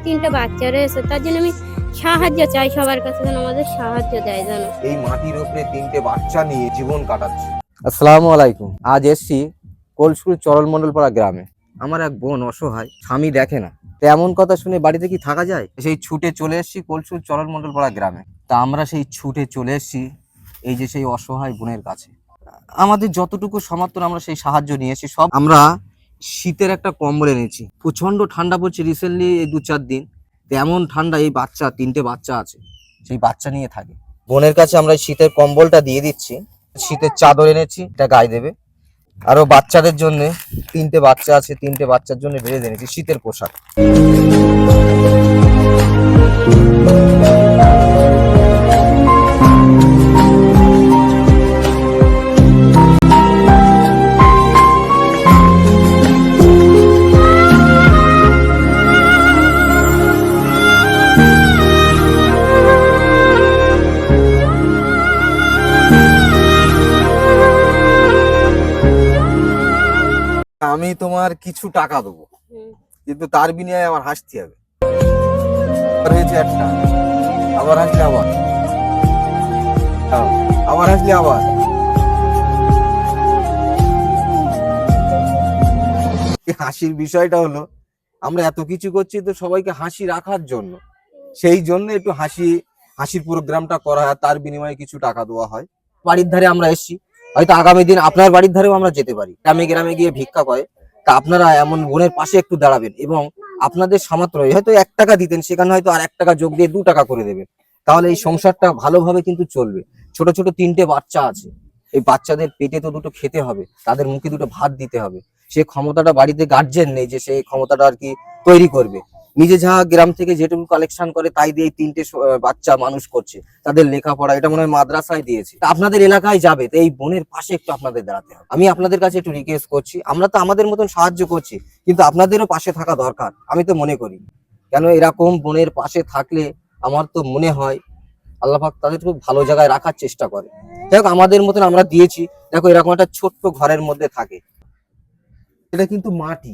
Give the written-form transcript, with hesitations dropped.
তিনটে বাচ্চা রয়েছে, তার জন্য আমি সাহায্য চাই সবার কাছে, যেন আমাদের সাহায্য দেয় যেন। এই মাটির উপরে তিনটে বাচ্চা নিয়ে জীবন কাটাচ্ছে। আসসালামু আলাইকুম। আজ এসছি কোলসুর চরলমন্ডলপাড়া গ্রামে। আমার এক বোন অসহায়, স্বামী দেখে না। তো এমন কথা শুনে বাড়িতে কি থাকা যায়? সেই ছুটে চলে এসছি কোলসুর চরলমন্ডলপাড়া গ্রামে। তা আমরা সেই ছুটে চলে এসছি এই যে সেই অসহায় বোনের কাছে। আমাদের যতটুকু সমর্থন আমরা সেই সাহায্য নিয়েছি। সব আমরা শীতের একটা কম্বল এনেছি। প্রচন্ড ঠান্ডা পড়ছে রিসেন্টলি, এই 2-4 দিন। তো এমন ঠান্ডা, এই বাচ্চা, তিনটে বাচ্চা আছে, সেই বাচ্চা নিয়ে থাকে। বোনের কাছে আমরা শীতের কম্বলটা দিয়ে দিচ্ছি। শীতের চাদর এনেছি, এটা গায়ে দেবে। আরো বাচ্চাদের জন্য, তিনটে বাচ্চা আছে, তিনটে বাচ্চার জন্য ড্রেস এনেছি, শীতের পোশাক। আমি তোমার কিছু টাকা দেবো, কিন্তু তার বিনিময়ে আমার হাসতে হবে। হয়েছে একটা, আবার হাসলে আবার, আবার হাসলে আবার। হাসির বিষয়টা হলো, আমরা এত কিছু করছি তো সবাইকে হাসি রাখার জন্য, সেই জন্য একটু হাসির প্রোগ্রামটা করা হয়, তার বিনিময়ে কিছু টাকা দেওয়া হয়। বাড়ির ধারে আমরা এসছি, হয়তো আগামী দিন আপনার বাড়ির ধারেও আমরা যেতে পারি। গ্রামে গ্রামে গিয়ে ভিক্ষা করে, তা আপনারা এমন বোনের পাশে একটু দাঁড়াবেন এবং আপনাদের সামর্থ্য হয়তো 1 টাকা দিতেন, সেখানে হয়তো আর 1 টাকা যোগ দিয়ে 2 টাকা করে দেবেন। তাহলে এই সংসারটা ভালোভাবে কিন্তু চলবে। ছোট ছোট 3টে বাচ্চা আছে, এই বাচ্চাদের পেটে তো দুটো খেতে হবে, তাদের মুখে দুটো ভাত দিতে হবে। সে ক্ষমতাটা বাড়িতে গার্জেন নেই যে সেই ক্ষমতাটা আর কি তৈরি করবে। নিজে যা গ্রাম থেকে যেটুকু কালেকশন করে তাই দিয়ে 3টে বাচ্চা মানুষ করছে, তাদের লেখাপড়া, এটা মনে হয় মাদ্রাসায় দিয়েছে। তা আপনাদের এলাকায় যাবে, তো এই বোনের পাশে একটু আপনাদের দাঁড়াতে হবে। আমি আপনাদের কাছে একটু রিকোয়েস্ট করছি, আমরা তো আমাদের মতন সাহায্য করছি, কিন্তু আপনাদেরও পাশে থাকা দরকার, আমি তো মনে করি। কেন এরকম বোনের পাশে থাকলে আমার তো মনে হয় আল্লাহ পাক তাদের খুব ভালো জায়গায় রাখার চেষ্টা করে। দেখো আমাদের মতন আমরা দিয়েছি, দেখো এরকম একটা ছোট্ট ঘরের মধ্যে থাকে। এটা কিন্তু মাটি,